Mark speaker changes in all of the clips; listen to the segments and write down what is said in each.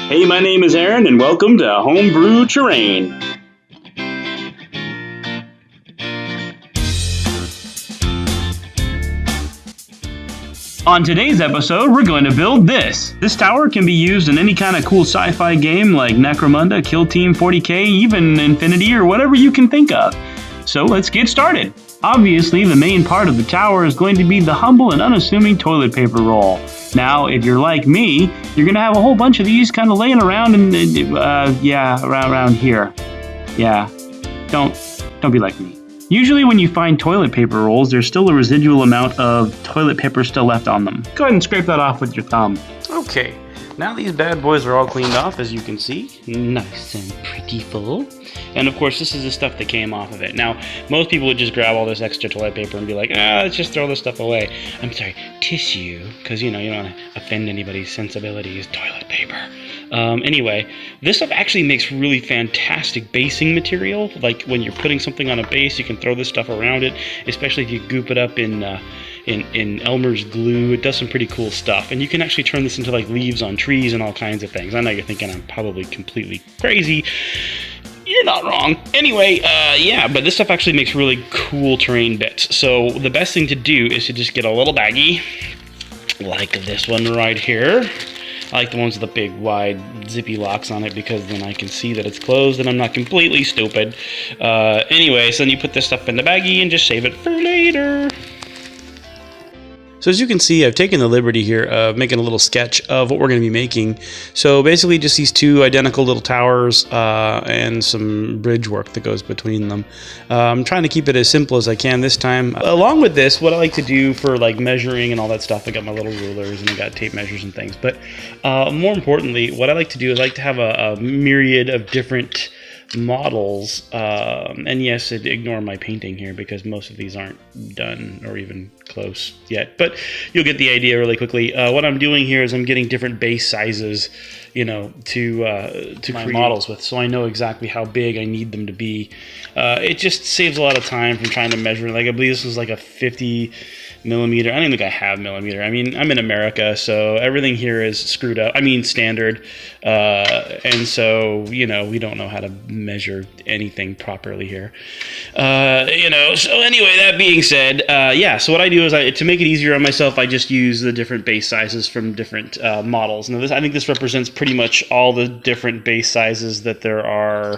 Speaker 1: Hey, my name is Aaron, and welcome to Homebrew Terrain. On today's episode, we're going to build this. This tower can be used in any kind of cool sci-fi game like Necromunda, Killteam, 40k, even Infinity, or whatever you can think of. So let's get started. Obviously, the main part of the tower is going to be the humble and unassuming toilet paper roll. Now, if you're like me, you're going to have a whole bunch of these kind of laying around around here. Yeah, don't be like me. Usually when you find toilet paper rolls, there's still a residual amount of toilet paper still left on them. Go ahead and scrape that off with your thumb. Okay, now these bad boys are all cleaned off, as you can see. Nice and pretty full. And of course, this is the stuff that came off of it. Now, most people would just grab all this extra toilet paper and be like, let's just throw this stuff away. I'm sorry, tissue, because you don't want to offend anybody's sensibilities. Toilet paper. Anyway, this stuff actually makes really fantastic basing material. Like when you're putting something on a base, you can throw this stuff around it, especially if you goop it up in Elmer's glue. It does some pretty cool stuff, and you can actually turn this into like leaves on trees and all kinds of things. I know you're thinking I'm probably completely crazy. You're not wrong. Anyway, yeah, but this stuff actually makes really cool terrain bits. So the best thing to do is to just get a little baggie, like this one right here. I like the ones with the big, wide, zippy locks on it because then I can see that it's closed and I'm not completely stupid. Anyway, so then you put this stuff in the baggie and just save it for later. So as you can see, I've taken the liberty here of making a little sketch of what we're going to be making. So basically just these two identical little towers and some bridge work that goes between them. I'm trying to keep it as simple as I can this time. Along with this, what I like to do for like measuring and all that stuff, I got my little rulers and I got tape measures and things. But more importantly, what I like to do is I like to have a myriad of different models, and yes, ignore my painting here because most of these aren't done or even close yet, but you'll get the idea really quickly. What I'm doing here is I'm getting different base sizes, to create models with, so I know exactly how big I need them to be. It just saves a lot of time from trying to measure. Like I believe this was like a 50 millimeter. I don't even think I have millimeter. I mean, I'm in America, so everything here is screwed up. I mean, standard. And so, we don't know how to measure anything properly here. So anyway, that being said, so what I do is to make it easier on myself, I just use the different base sizes from different models. Now, I think this represents pretty much all the different base sizes that there are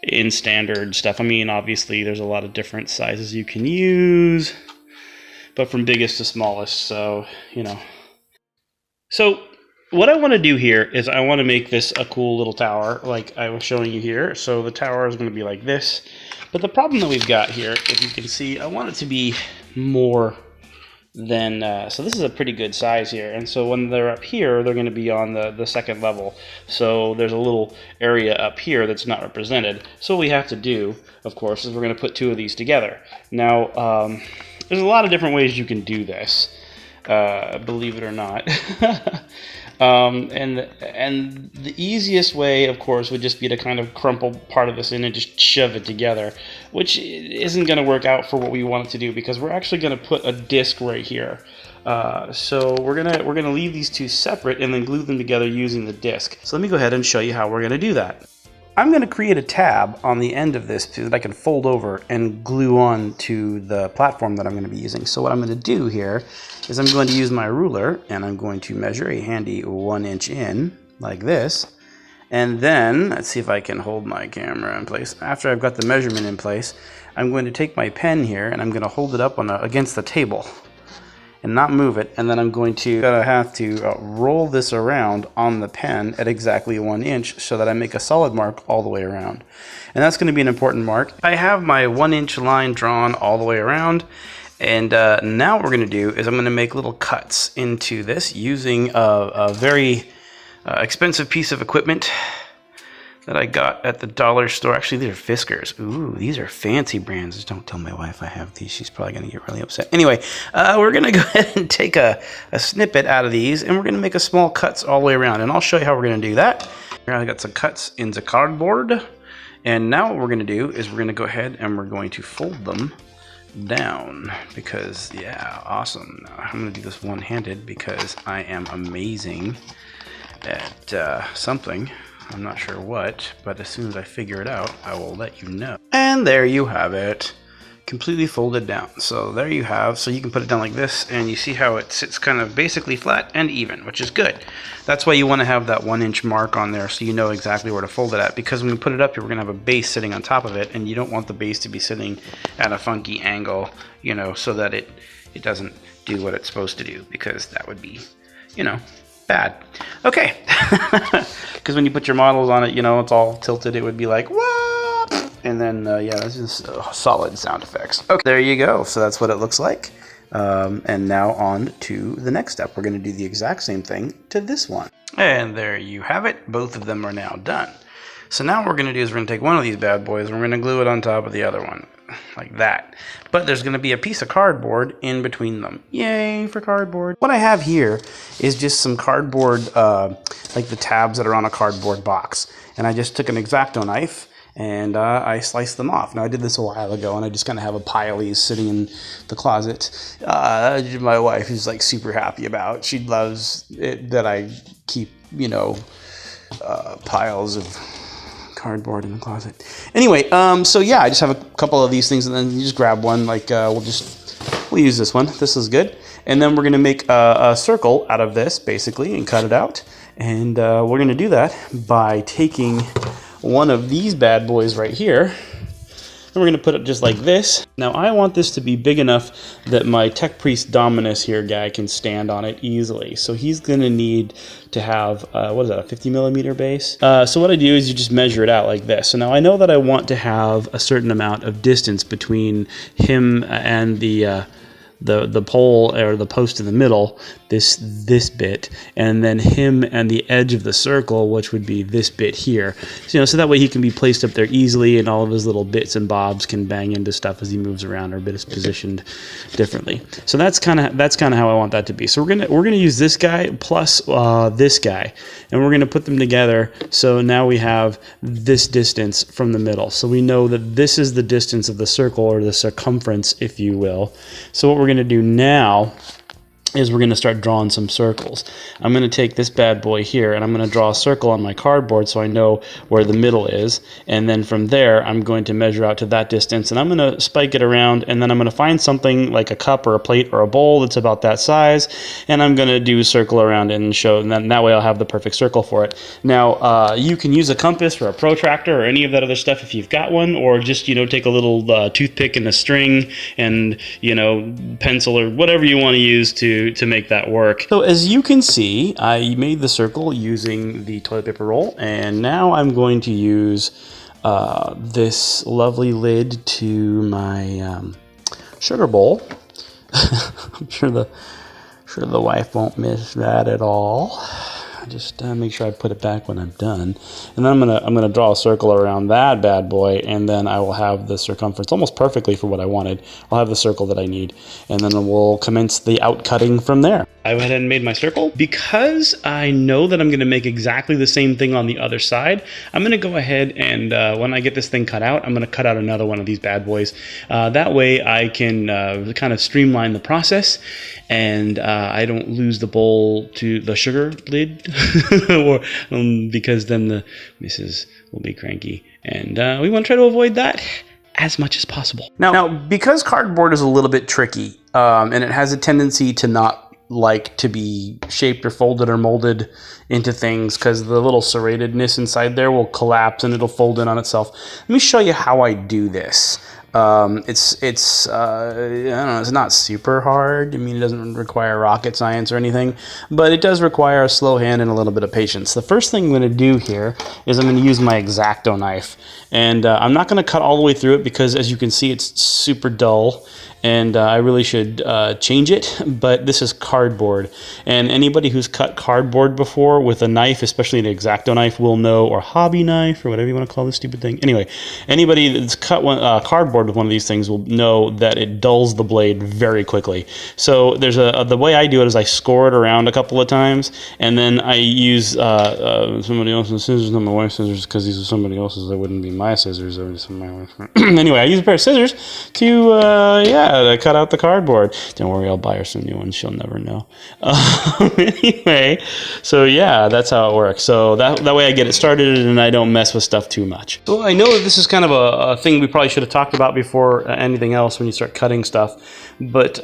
Speaker 1: in standard stuff. I mean, obviously, there's a lot of different sizes you can use, but from biggest to smallest, so, So, what I want to do here is I want to make this a cool little tower, like I was showing you here. So the tower is going to be like this. But the problem that we've got here, if you can see, I want it to be more than... so this is a pretty good size here. And so when they're up here, they're going to be on the second level. So there's a little area up here that's not represented. So what we have to do, of course, is we're going to put two of these together. Now... there's a lot of different ways you can do this, believe it or not. And the easiest way, of course, would just be to kind of crumple part of this in and just shove it together, which isn't going to work out for what we want it to do because we're actually going to put a disc right here. So we're gonna leave these two separate and then glue them together using the disc. So let me go ahead and show you how we're going to do that. I'm going to create a tab on the end of this so that I can fold over and glue on to the platform that I'm going to be using. So what I'm going to do here is I'm going to use my ruler and I'm going to measure a handy 1 inch in like this. And then, let's see if I can hold my camera in place. After I've got the measurement in place, I'm going to take my pen here and I'm going to hold it up against the table and not move it, and then I'm going to have to roll this around on the pen at exactly 1 inch so that I make a solid mark all the way around. And that's going to be an important mark. I have my 1 inch line drawn all the way around, and now what we're going to do is I'm going to make little cuts into this using a very expensive piece of equipment that I got at the dollar store. Actually, these are Fiskars. Ooh, these are fancy brands. Just don't tell my wife I have these. She's probably going to get really upset. Anyway, we're going to go ahead and take a snippet out of these, and we're going to make a small cuts all the way around. And I'll show you how we're going to do that. Here I got some cuts into cardboard. And now what we're going to do is we're going to go ahead and we're going to fold them down because, yeah, awesome. Now, I'm going to do this one-handed because I am amazing
Speaker 2: at something. I'm not sure what, but as soon as I figure it out, I will let you know. And there you have it. Completely folded down. So there you have, so you can put it down like this, and you see how it sits kind of basically flat and even, which is good. That's why you want to have that 1-inch mark on there so you know exactly where to fold it at, because when we put it up here, we're going to have a base sitting on top of it, and you don't want the base to be sitting at a funky angle, you know, so that it doesn't do what it's supposed to do, because that would be, you know, bad. Okay. Because when you put your models on it, you know, it's all tilted, it would be like, whoa! And then, yeah, this is solid sound effects. Okay, there you go. So that's what it looks like. And now on to the next step. We're going to do the exact same thing to this one. And there you have it. Both of them are now done. So now what we're going to do is we're going to take one of these bad boys and we're going to glue it on top of the other one. Like that. But there's going to be a piece of cardboard in between them. Yay for cardboard. What I have here is just some cardboard, like the tabs that are on a cardboard box. And I just took an X-Acto knife and I sliced them off. Now, I did this a while ago, and I just kind of have a pile of these sitting in the closet. My wife is like super happy about. She loves it that I keep, you know, piles of cardboard in the closet. Anyway, so yeah, I just have a couple of these things, and then you just grab one. Like we'll use this one. This is good. And then we're gonna make a circle out of this, basically, and cut it out. And we're gonna do that by taking one of these bad boys right here, and we're going to put it just like this. Now I want this to be big enough that my Tech Priest Dominus here guy can stand on it easily. So he's going to need to have, what is that, a 50 millimeter base? So what I do is you just measure it out like this. So now I know that I want to have a certain amount of distance between him and the pole or the post in the middle, this bit, and then him and the edge of the circle, which would be this bit here. So, you know, so that way he can be placed up there easily, and all of his little bits and bobs can bang into stuff as he moves around, or is positioned differently. So that's kind of how I want that to be. So we're gonna use this guy plus this guy, and we're gonna put them together. So now we have this distance from the middle. So we know that this is the distance of the circle, or the circumference, if you will. So what we're going to do now is we're going to start drawing some circles. I'm going to take this bad boy here, and I'm going to draw a circle on my cardboard so I know where the middle is, and then from there I'm going to measure out to that distance, and I'm going to spike it around, and then I'm going to find something like a cup or a plate or a bowl that's about that size, and I'm going to do a circle around it and show, and then that way I'll have the perfect circle for it. Now you can use a compass or a protractor or any of that other stuff if you've got one, or just, you know, take a little toothpick and a string and, you know, pencil or whatever you want to use to make that work. So as you can see, I made the circle using the toilet paper roll, and now I'm going to use this lovely lid to my sugar bowl. I'm sure the wife won't miss that at all. Just make sure I put it back when I'm done, and then I'm gonna draw a circle around that bad boy, and then I will have the circumference almost perfectly for what I wanted. I'll have the circle that I need, and then we'll commence the outcutting from there. I went ahead and made my circle. Because I know that I'm going to make exactly the same thing on the other side, I'm going to go ahead and when I get this thing cut out, I'm going to cut out another one of these bad boys. That way I can kind of streamline the process, and I don't lose the bowl to the sugar lid, or because then the missus will be cranky, and we want to try to avoid that as much as possible. Now, because cardboard is a little bit tricky, and it has a tendency to not like to be shaped or folded or molded into things, because the little serratedness inside there will collapse and it'll fold in on itself. Let me show you how I do this. It's I don't know, it's not super hard. I mean, it doesn't require rocket science or anything, but it does require a slow hand and a little bit of patience. The first thing I'm going to do here is I'm going to use my X-Acto knife, and I'm not going to cut all the way through it because, as you can see, it's super dull, and I really should change it, but this is cardboard, and anybody who's cut cardboard before with a knife, especially an X-Acto knife, will know, or hobby knife, or whatever you want to call this stupid thing. Anyway, anybody that's cut cardboard with one of these things will know that it dulls the blade very quickly. So there's the way I do it is I score it around a couple of times, and then I use somebody else's scissors, not my wife's scissors, because these are somebody else's. They wouldn't be my scissors. Anyway, I use a pair of scissors to to cut out the cardboard. Don't worry, I'll buy her some new ones. She'll never know. Anyway, so yeah, that's how it works. So that way I get it started and I don't mess with stuff too much. So I know that this is kind of a thing we probably should have talked about before anything else when you start cutting stuff. But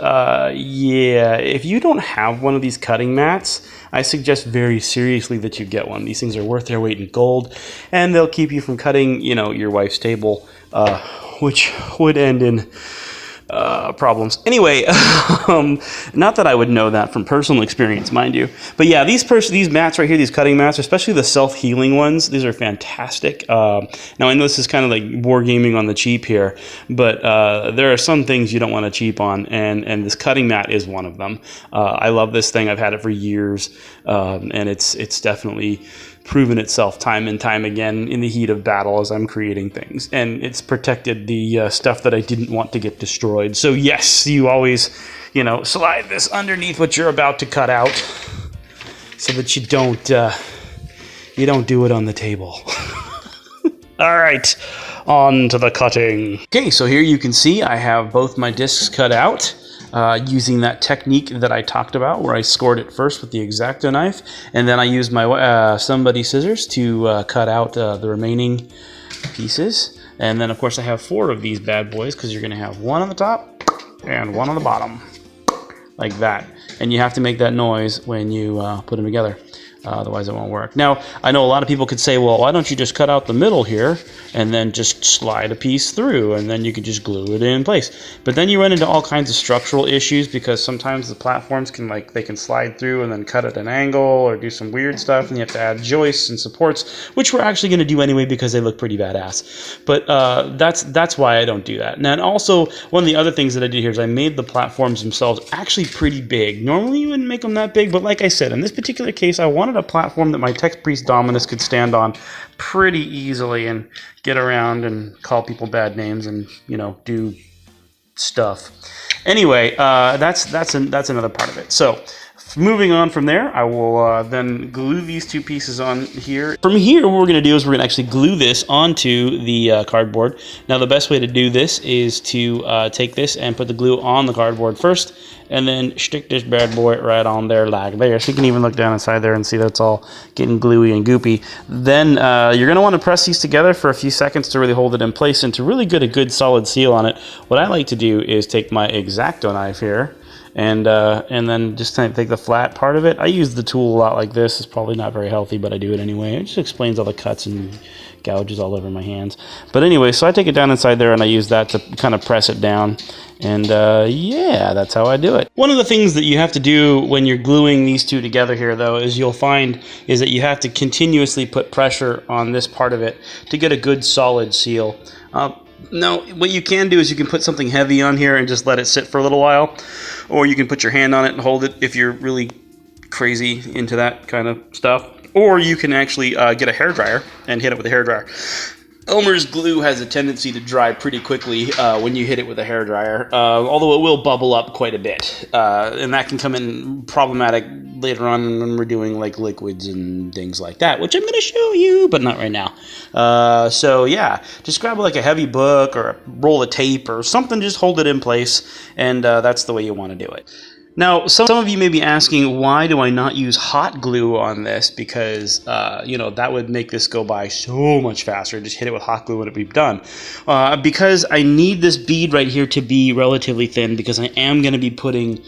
Speaker 2: yeah, if you don't have one of these cutting mats, I suggest very seriously that you get one. These things are worth their weight in gold, and they'll keep you from cutting, you know, your wife's table, which would end in problems. Anyway, not that I would know that from personal experience, mind you. But yeah, these mats right here, these cutting mats, especially the self-healing ones, these are fantastic. Now, I know this is kind of like wargaming on the cheap here, but there are some things you don't want to cheap on, and this cutting mat is one of them. I love this thing. I've had it for years, and it's definitely proven itself time and time again in the heat of battle as I'm creating things, and it's protected the stuff that I didn't want to get destroyed. So yes, you always, you know, slide this underneath what you're about to cut out so that you don't do it on the table. All right, on to the cutting. Okay, so here you can see I have both my discs cut out. Using that technique that I talked about, where I scored it first with the X-Acto knife, and then I used my somebody scissors to cut out the remaining pieces. And then, of course, I have 4 of these bad boys, because you're going to have one on the top and one on the bottom, like that. And you have to make that noise when you put them together. Otherwise it won't work. Now, I know a lot of people could say, well, why don't you just cut out the middle here and then just slide a piece through and then you could just glue it in place. But then you run into all kinds of structural issues, because sometimes the platforms can they can slide through and then cut at an angle or do some weird stuff, and you have to add joists and supports, which we're actually going to do anyway because they look pretty badass. But that's why I don't do that. And then also, one of the other things that I did here is I made the platforms themselves actually pretty big. Normally you wouldn't make them that big, but like I said, in this particular case, I wanted a platform that my Tech Priest Dominus could stand on pretty easily and get around and call people bad names and, you know, do stuff. Anyway, that's another part of it. So moving on from there, I will then glue these 2 pieces on here. From here, what we're going to do is we're going to actually glue this onto the cardboard. Now, the best way to do this is to take this and put the glue on the cardboard first, and then stick this bad boy right on there like there. So you can even look down inside there and see that's all getting gluey and goopy. Then you're going to want to press these together for a few seconds to really hold it in place and to really get a good solid seal on it. What I like to do is take my X-Acto knife here, and then just kind of take the flat part of it. I use the tool a lot like this. It's probably not very healthy, but I do it anyway. It just explains all the cuts and gouges all over my hands. But anyway, so I take it down inside there and I use that to kind of press it down. And yeah, that's how I do it. One of the things that you have to do when you're gluing these 2 together here, though, is you'll find is that you have to continuously put pressure on this part of it to get a good solid seal. Now, what you can do is you can put something heavy on here and just let it sit for a little while, or you can put your hand on it and hold it if you're really crazy into that kind of stuff, or you can actually get a hairdryer and hit it with a hairdryer. Elmer's glue has a tendency to dry pretty quickly when you hit it with a hairdryer, although it will bubble up quite a bit, and that can come in problematic later on when we're doing like liquids and things like that, which I'm going to show you, but not right now. So yeah, just grab like a heavy book or a roll of tape or something, just hold it in place, and that's the way you want to do it. Now, some of you may be asking, why do I not use hot glue on this? Because, you know, that would make this go by so much faster. Just hit it with hot glue and it'd be done. Because I need this bead right here to be relatively thin, because I am going to be putting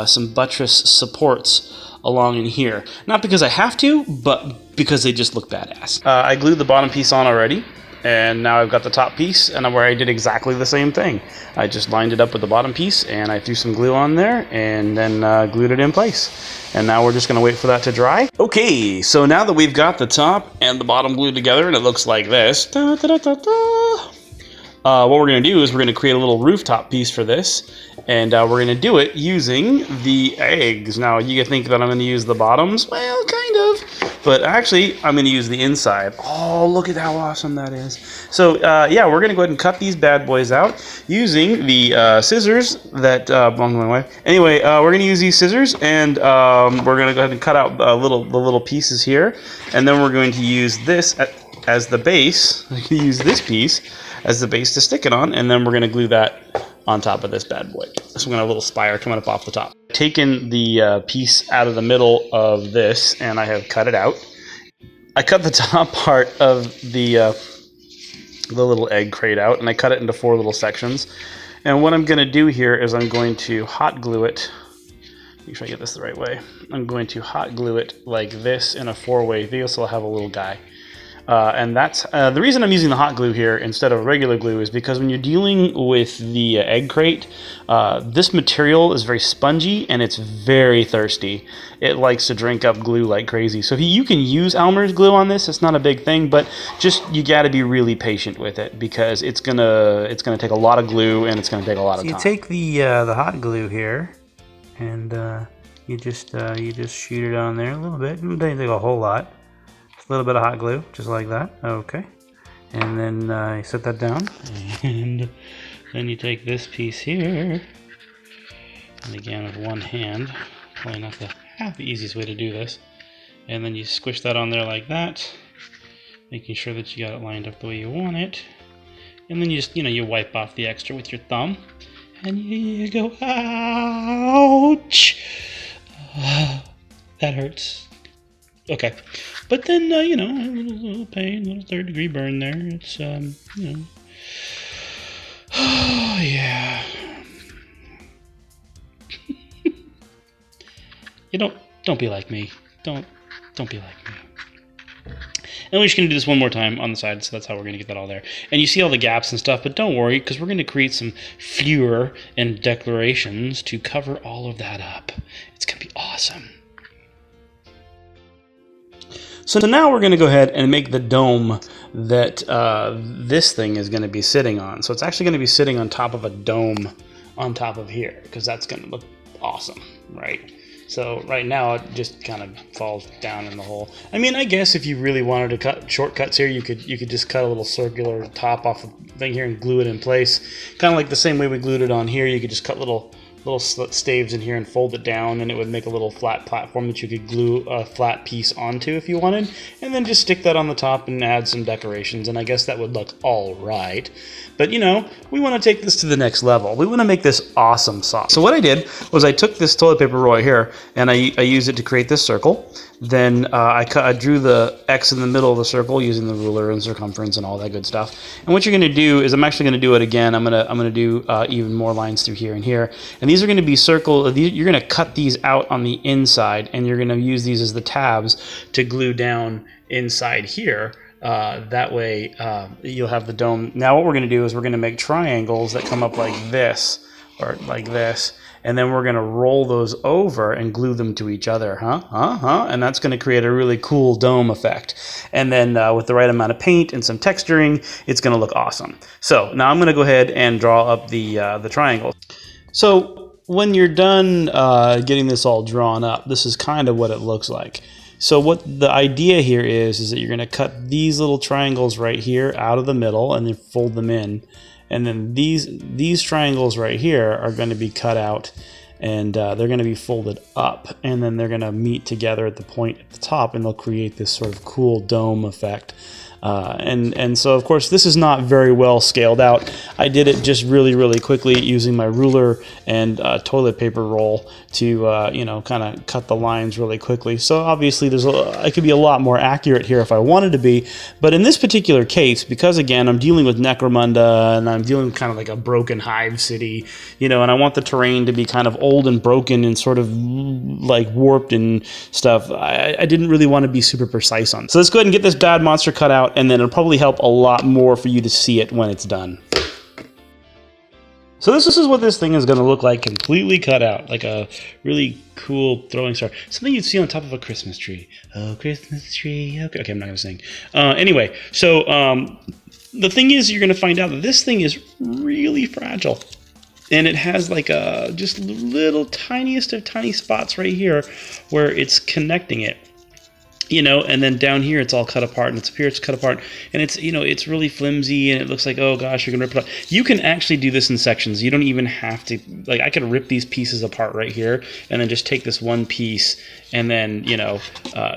Speaker 2: some buttress supports along in here. Not because I have to, but because they just look badass. I glued the bottom piece on already. And now I've got the top piece, and where I did exactly the same thing. I just lined it up with the bottom piece, and I threw some glue on there, and then glued it in place. And now we're just going to wait for that to dry. Okay, so now that we've got the top and the bottom glued together, and it looks like this, what we're going to do is we're going to create a little rooftop piece for this, and we're going to do it using the eggs. Now, you think that I'm going to use the bottoms? Well, kind of. But actually, I'm going to use the inside. Oh, look at how awesome that is. So, yeah, we're going to go ahead and cut these bad boys out using the scissors that belong to my wife. Anyway, we're going to use these scissors, and we're going to go ahead and cut out the little pieces here. And then we're going to use this as the base. Use this piece as the base to stick it on, and then we're going to glue that on top of this bad boy. So we're gonna have a little spire coming up off the top. Taken the piece out of the middle of this, and I have cut it out. I cut the top part of the little egg crate out, and I cut it into 4 little sections. And what I'm gonna do here is I'm going to hot glue it. Make sure I get this the right way. I'm going to hot glue it like this in a 4-way deal, so I'll have a little guy. And that's the reason I'm using the hot glue here instead of regular glue is because when you're dealing with the egg crate, this material is very spongy and it's very thirsty. It likes to drink up glue like crazy. So you can use Elmer's glue on this. It's not a big thing, but just you got to be really patient with it because it's gonna take a lot of glue and it's gonna take a lot of time. You take the hot glue here, and you just shoot it on there a little bit. It doesn't take a whole lot. A little bit of hot glue, just like that. Okay. And then you set that down. And then you take this piece here. And again, with one hand. Probably not the easiest way to do this. And then you squish that on there like that. Making sure that you got it lined up the way you want it. And then you just, you wipe off the extra with your thumb. And you go, ouch! That hurts. Okay, but then, a little pain, a little 3rd-degree burn there. It's, oh, yeah. Don't be like me. Don't be like me. And we're just going to do this one more time on the side, so that's how we're going to get that all there. And you see all the gaps and stuff, but don't worry, because we're going to create some fleur and declarations to cover all of that up. It's going to be awesome. So now we're going to go ahead and make the dome that this thing is going to be sitting on. So it's actually going to be sitting on top of a dome on top of here, because that's going to look awesome, right? So right now it just kind of falls down in the hole. I mean, I guess if you really wanted to cut shortcuts here, you could just cut a little circular top off the thing here and glue it in place. Kind of like the same way we glued it on here. You could just cut little staves in here and fold it down, and it would make a little flat platform that you could glue a flat piece onto if you wanted, and then just stick that on the top and add some decorations, and I guess that would look all right. But we want to take this to the next level. We want to make this awesome sauce. So what I did was I took this toilet paper roll here and I used it to create this circle. Then I drew the X in the middle of the circle using the ruler and circumference and all that good stuff. And what you're going to do is I'm actually going to do it again. I'm going to do even more lines through here and here. And these are going to be you're going to cut these out on the inside, and you're going to use these as the tabs to glue down inside here. That way you'll have the dome. Now what we're going to do is we're going to make triangles that come up like this or like this, and then we're going to roll those over and glue them to each other, and that's going to create a really cool dome effect. And then with the right amount of paint and some texturing, it's going to look awesome. So now I'm going to go ahead and draw up the triangles. So when you're done getting this all drawn up, this is kind of what it looks like. So what the idea here is that you're going to cut these little triangles right here out of the middle and then fold them in. And then these triangles right here are going to be cut out, and they're going to be folded up, and then they're going to meet together at the point at the top, and they'll create this sort of cool dome effect. And so, of course, this is not very well scaled out. I did it just really quickly using my ruler and toilet paper roll to, kind of cut the lines really quickly. So obviously, I could be a lot more accurate here if I wanted to be. But in this particular case, because, again, I'm dealing with Necromunda, and I'm dealing with kind of like a broken hive city, and I want the terrain to be kind of old and broken and sort of like warped and stuff, I didn't really want to be super precise on it. So let's go ahead and get this bad monster cut out, and then it'll probably help a lot more for you to see it when it's done. So this is what this thing is going to look like, completely cut out, like a really cool throwing star. Something you'd see on top of a Christmas tree. Oh, Christmas tree. Okay, I'm not going to sing. Anyway, so the thing is, you're going to find out that this thing is really fragile. And it has like just little tiniest of tiny spots right here where it's connecting it.
Speaker 1: you know, and then down here it's all cut apart, and it's up here it's cut apart, and it's, you know, it's really flimsy, and it looks like, oh gosh, you're gonna rip it up. You can actually do this in sections. You don't even have to, like, I could rip these pieces apart right here, and then just take this one piece, and then, you know,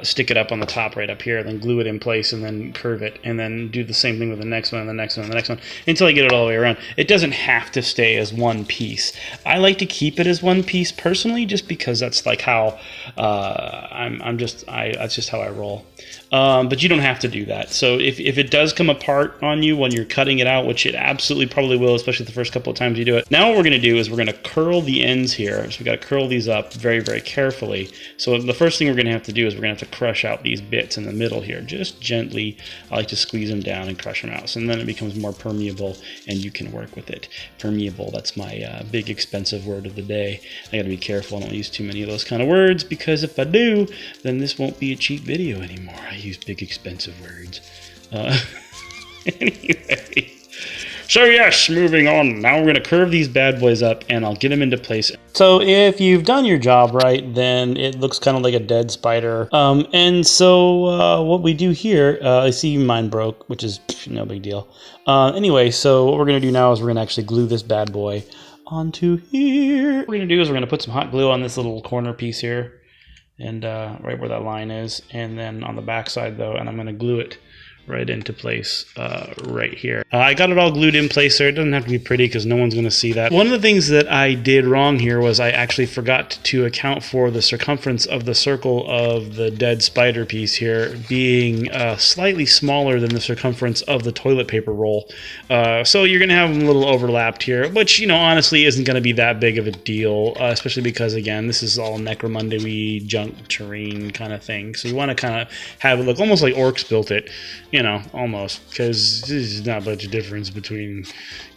Speaker 1: stick it up on the top right up here, and then glue it in place, and then curve it, and then do the same thing with the next one, and the next one, and the next one, until I get it all the way around. It doesn't have to stay as one piece. I like to keep it as one piece personally, just because that's like how that's just how I roll. But you don't have to do that. So if it does come apart on you when you're cutting it out, which it absolutely probably will, especially the first couple of times you do it. Now what we're going to do is we're going to curl the ends here. So we got to curl these up very, very carefully. So the first thing we're going to have to do is we're going to have to crush out these bits in the middle here, just gently. I like to squeeze them down and crush them out. So then it becomes more permeable and you can work with it. Permeable, that's my big expensive word of the day. I got to be careful. I don't use too many of those kind of words, because if I do, then this won't be a cheap video anymore. I use big expensive words. Anyway, so yes, moving on. Now we're going to curve these bad boys up, and I'll get them into place. So if you've done your job right, then it looks kind of like a dead spider. And so what we do here, I see mine broke, which is no big deal. Anyway, so what we're going to do now is we're going to actually glue this bad boy onto here. What we're going to do is we're going to put some hot glue on this little corner piece here, and right where that line is, and then on the back side though, and I'm going to glue it right into place right here. I got it all glued in place there. It doesn't have to be pretty because no one's going to see that. One of the things that I did wrong here was I actually forgot to account for the circumference of the circle of the dead spider piece here being slightly smaller than the circumference of the toilet paper roll. So you're going to have them a little overlapped here, which, you know, honestly isn't going to be that big of a deal, especially because, again, this is all Necromunda-y junk terrain kind of thing. So you want to kind of have it look almost like orcs built it. You know, almost, because there's not much difference between,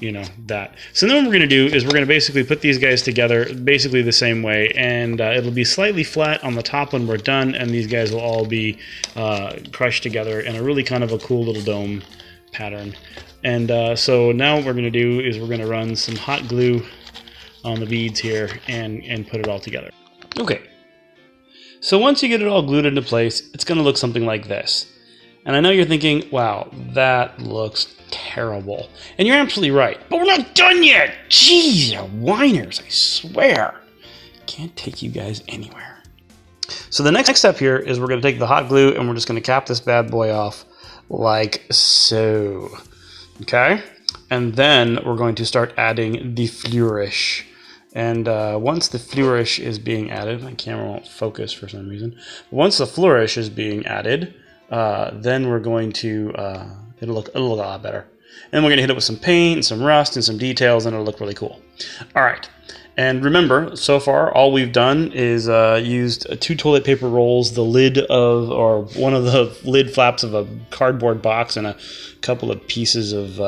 Speaker 1: you know, that. So then what we're going to do is we're going to basically put these guys together basically the same way, and it'll be slightly flat on the top when we're done, and these guys will all be crushed together in a really kind of a cool little dome pattern. And so now what we're going to do is we're going to run some hot glue on the beads here and put it all together. Okay. So once you get it all glued into place, it's going to look something like this. And I know you're thinking, wow, that looks terrible. And you're absolutely right. But we're not done yet! Jeez, you're whiners, I swear. Can't take you guys anywhere. So the next step here is we're going to take the hot glue and we're just going to cap this bad boy off like so. Okay? And then we're going to start adding the flourish. And once the flourish is being added, my camera won't focus for some reason. Once the flourish is being added, then we're going to, it'll look a lot better. And we're going to hit it with some paint and some rust and some details, and it'll look really cool. All right. And remember, so far, all we've done is used 2 toilet paper rolls, the lid of, or one of the lid flaps of a cardboard box, and a couple of pieces of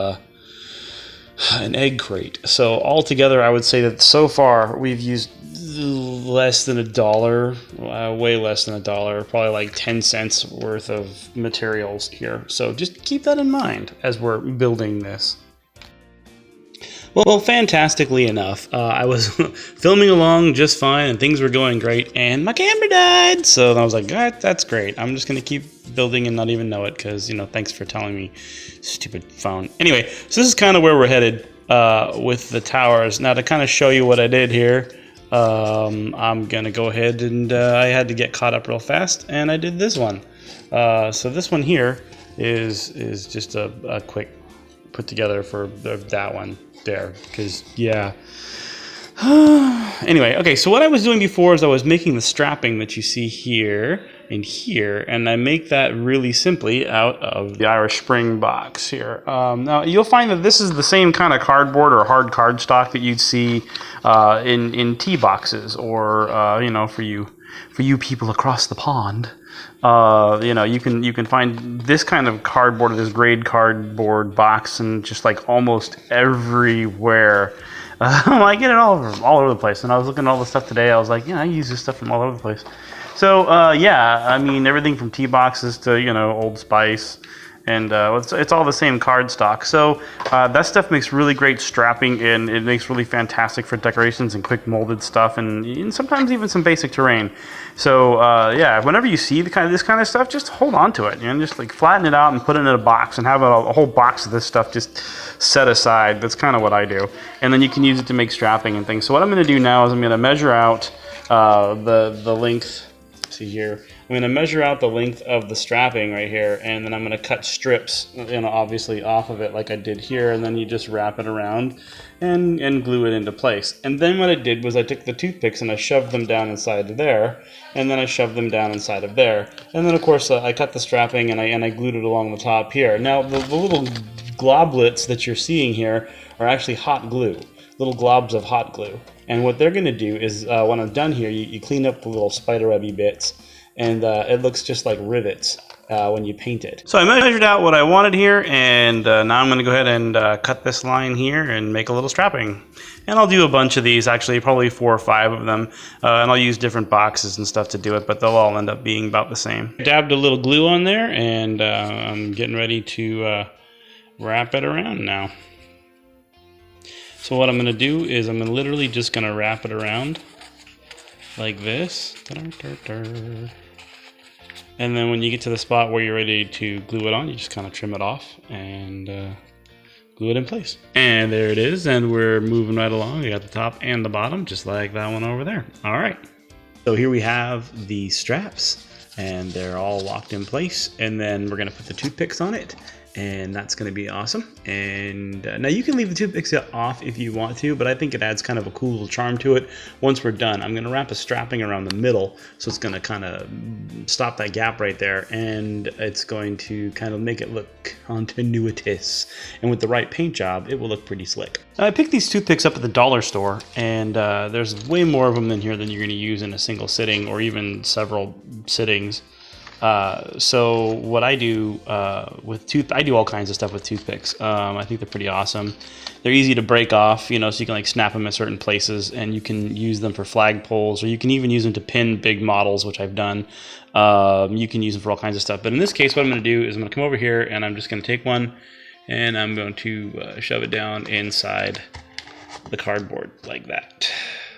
Speaker 1: an egg crate. So altogether, I would say that so far, we've used less than $1, way less than $1, probably like 10 cents worth of materials here. So just keep that in mind as we're building this. Well, fantastically enough, I was filming along just fine and things were going great, and my camera died. So I was like, "God, that's great. I'm just going to keep building and not even know it because, you know, thanks for telling me, stupid phone." Anyway, so this is kind of where we're headed with the towers. Now, to kind of show you what I did here, I'm going to go ahead and I had to get caught up real fast, and I did this one. So this one here is just a quick put together for that one there, because yeah. Anyway, okay, so what I was doing before is I was making the strapping that you see here and here, and I make that really simply out of the Irish Spring box here. Now, you'll find that this is the same kind of cardboard or hard cardstock that you'd see in tea boxes, or you know, for you people across the pond. You know, you can find this kind of cardboard, this grade cardboard box, and just like almost everywhere. I get it all over the place. And I was looking at all the stuff today. I was like, yeah, I use this stuff from all over the place. So yeah, I mean, everything from tea boxes to, you know, Old Spice
Speaker 2: And it's all the same cardstock. So that stuff makes really great strapping, and it makes really fantastic for decorations and quick molded stuff, and sometimes even some basic terrain. So yeah, whenever you see this kind of stuff, just hold on to it, and just like flatten it out and put it in a box and have a whole box of this stuff just set aside. That's kind of what I do. And then you can use it to make strapping and things. So what I'm going to do now is I'm going to measure out the length. See here, I'm going to measure out the length of the strapping right here, and then I'm going to cut strips, obviously off of it like I did here, and then you just wrap it around and glue it into place. And then what I did was I took the toothpicks and I shoved them down inside of there, and then I shoved them down inside of there, and then of course I cut the strapping and I glued it along the top here. Now the little globlets that you're seeing here are actually hot glue, little globs of hot glue. And what they're going to do is, when I'm done here, you clean up the little spiderwebby bits, and it looks just like rivets when you paint it. So I measured out what I wanted here, and now I'm going to go ahead and cut this line here and make a little strapping. And I'll do a bunch of these, actually probably 4 or 5 of them, and I'll use different boxes and stuff to do it, but they'll all end up being about the same. I dabbed a little glue on there, and I'm getting ready to wrap it around now. So what I'm going to do is I'm literally just going to wrap it around like this. And then when you get to the spot where you're ready to glue it on, you just kind of trim it off and glue it in place. And there it is, and we're moving right along. We got the top and the bottom, just like that one over there. All right. So here we have the straps, and they're all locked in place. And then we're going to put the toothpicks on it, and that's going to be awesome. And now you can leave the toothpicks off if you want to, but I think it adds kind of a cool little charm to it. Once we're done, I'm going to wrap a strapping around the middle, so it's going to kind of stop that gap right there, and it's going to kind of make it look continuous. And with the right paint job, it will look pretty slick. I picked these toothpicks up at the dollar store, and there's way more of them in here than you're going to use in a single sitting or even several sittings. So what I do I do all kinds of stuff with toothpicks. I think they're pretty awesome. They're easy to break off, so you can like snap them at certain places, and you can use them for flagpoles, or you can even use them to pin big models, which I've done. You can use them for all kinds of stuff. But in this case, what I'm going to do is I'm going to come over here, and I'm just going to take one, and I'm going to shove it down inside the cardboard like that.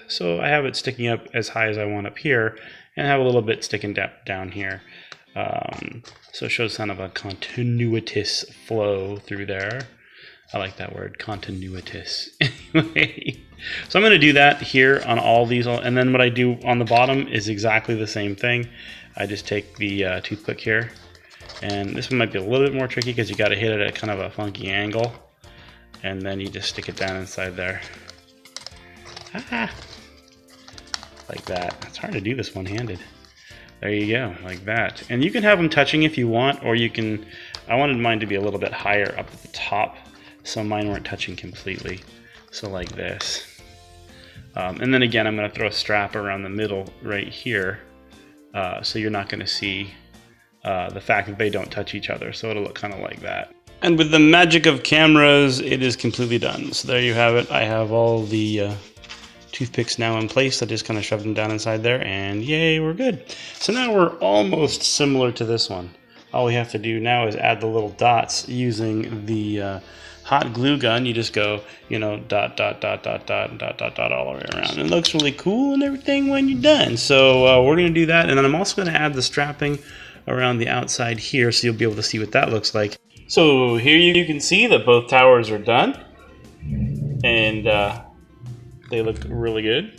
Speaker 2: So I have it sticking up as high as I want up here, and I have a little bit sticking down here. So it shows kind of a continuous flow through there. I like that word, continuous. Anyway, so I'm going to do that here on all these, and then what I do on the bottom is exactly the same thing. I just take the toothpick here, and this one might be a little bit more tricky because you got to hit it at kind of a funky angle, and then you just stick it down inside there. Like that. It's hard to do this one-handed. There you go, like that. And you can have them touching if you want, or you can, I wanted mine to be a little bit higher up at the top, so mine weren't touching completely. So like this. And then again, I'm going to throw a strap around the middle right here, so you're not going to see the fact that they don't touch each other, so it'll look kind of like that. And with the magic of cameras, it is completely done. So there you have it. I have all the toothpicks now in place. I just kind of shoved them down inside there, and yay, we're good. So now we're almost similar to this one. All we have to do now is add the little dots using the hot glue gun. You just go, dot, dot, dot, dot, dot, dot, dot, dot all the way around. It looks really cool and everything when you're done. So we're going to do that, and then I'm also going to add the strapping around the outside here, so you'll be able to see what that looks like. So here you can see that both towers are done, and they look really good.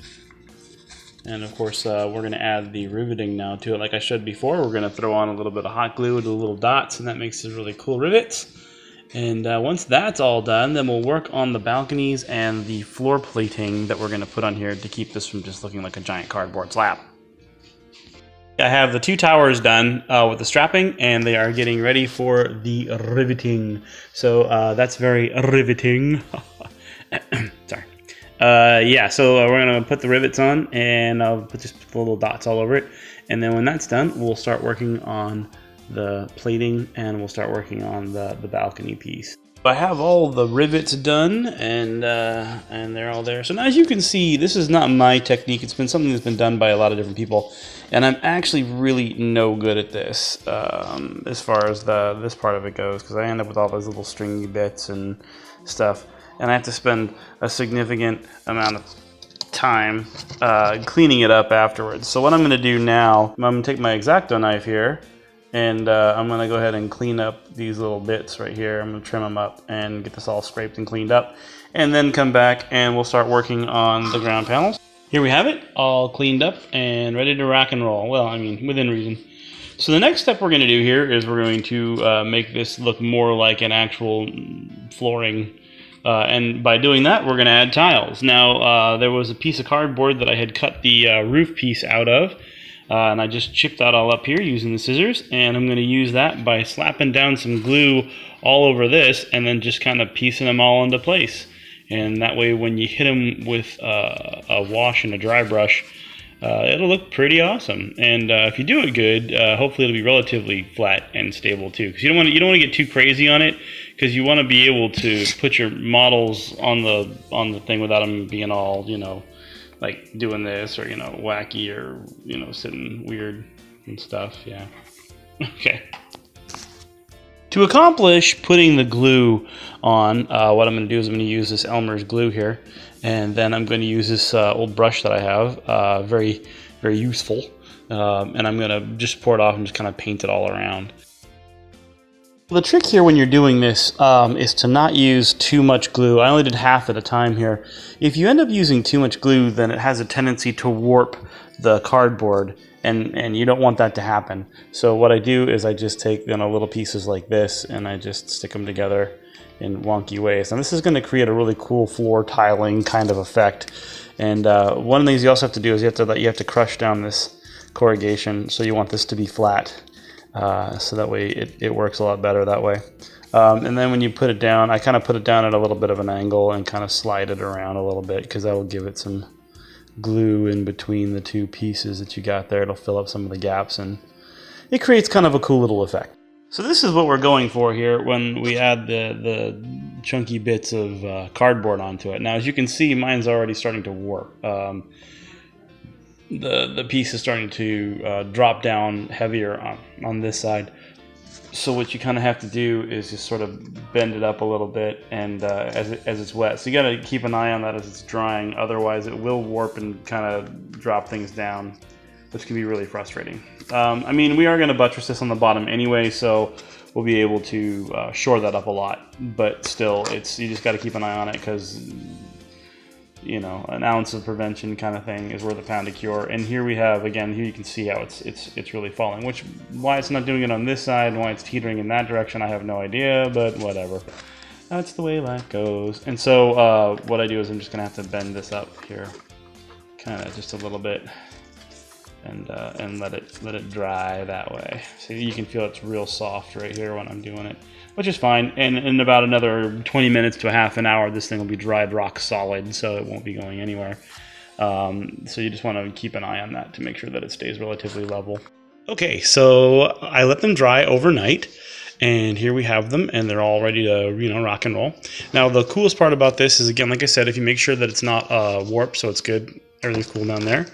Speaker 2: And of course, we're going to add the riveting now to it. Like I showed before, we're going to throw on a little bit of hot glue with the little dots, and that makes it really cool rivets. And once that's all done, then we'll work on the balconies and the floor plating that we're going to put on here to keep this from just looking like a giant cardboard slab. I have the 2 towers done with the strapping, and they are getting ready for the riveting. So that's very riveting. Sorry. Yeah, so we're going to put the rivets on, and I'll just put the little dots all over it. And then when that's done, we'll start working on the plating, and we'll start working on the balcony piece. I have all the rivets done, and they're all there. So now, as you can see, this is not my technique. It's been something that's been done by a lot of different people, and I'm actually really no good at this as far as this part of it goes, because I end up with all those little stringy bits and stuff, and I have to spend a significant amount of time cleaning it up afterwards. So what I'm going to do now, I'm going to take my X-Acto knife here, and I'm going to go ahead and clean up these little bits right here. I'm going to trim them up and get this all scraped and cleaned up, and then come back and we'll start working on the ground panels. Here we have it, all cleaned up and ready to rock and roll. Well, I mean, within reason. So the next step we're going to do here is we're going to make this look more like an actual flooring. And by doing that, we're going to add tiles. Now, there was a piece of cardboard that I had cut the roof piece out of, and I just chipped that all up here using the scissors, and I'm going to use that by slapping down some glue all over this, and then just kind of piecing them all into place. And that way, when you hit them with a wash and a dry brush, it'll look pretty awesome. And if you do it good, hopefully it'll be relatively flat and stable too, because you don't want to get too crazy on it, because you want to be able to put your models on the thing without them being all, you know, like doing this, or, you know, wacky, or, you know, sitting weird and stuff. Yeah. Okay. To accomplish putting the glue on, what I'm going to do is I'm going to use this Elmer's glue here, and then I'm going to use this old brush that I have, very, very useful, and I'm going to just pour it off and just kind of paint it all around. The trick here when you're doing this is to not use too much glue. I only did half at a time here. If you end up using too much glue, then it has a tendency to warp the cardboard, and you don't want that to happen. So what I do is I just take, you know, little pieces like this, and I just stick them together in wonky ways. And this is going to create a really cool floor tiling kind of effect. And one of the things you also have to do is you have to crush down this corrugation. So you want this to be flat. So that way it works a lot better that way. And then when you put it down, I kind of put it down at a little bit of an angle and kind of slide it around a little bit, because that will give it some glue in between the two pieces that you got there. It'll fill up some of the gaps, and it creates kind of a cool little effect. So this is what we're going for here when we add the chunky bits of cardboard onto it. Now, as you can see, mine's already starting to warp. The piece is starting to drop down heavier on this side. So what you kind of have to do is just sort of bend it up a little bit, and as it's wet. So you got to keep an eye on that as it's drying. Otherwise, it will warp and kind of drop things down, which can be really frustrating. I mean, we are going to buttress this on the bottom anyway, so we'll be able to shore that up a lot. But still, you just got to keep an eye on it, because, you know, an ounce of prevention kind of thing is worth a pound of cure. And here we have, again, here you can see how it's really falling, which, why it's not doing it on this side and why it's teetering in that direction, I have no idea, but whatever. That's the way life goes. And so what I do is I'm just gonna have to bend this up here, kind of just a little bit, and let it dry that way. So you can feel it's real soft right here when I'm doing it, which is fine. And in about another 20 minutes to a half an hour, this thing will be dried rock solid, so it won't be going anywhere. So you just want to keep an eye on that to make sure that it stays relatively level. Okay, so I let them dry overnight, and here we have them, and they're all ready to, you know, rock and roll. Now, the coolest part about this is, again, like I said, if you make sure that it's not warped, so it's good, everything's cool down there.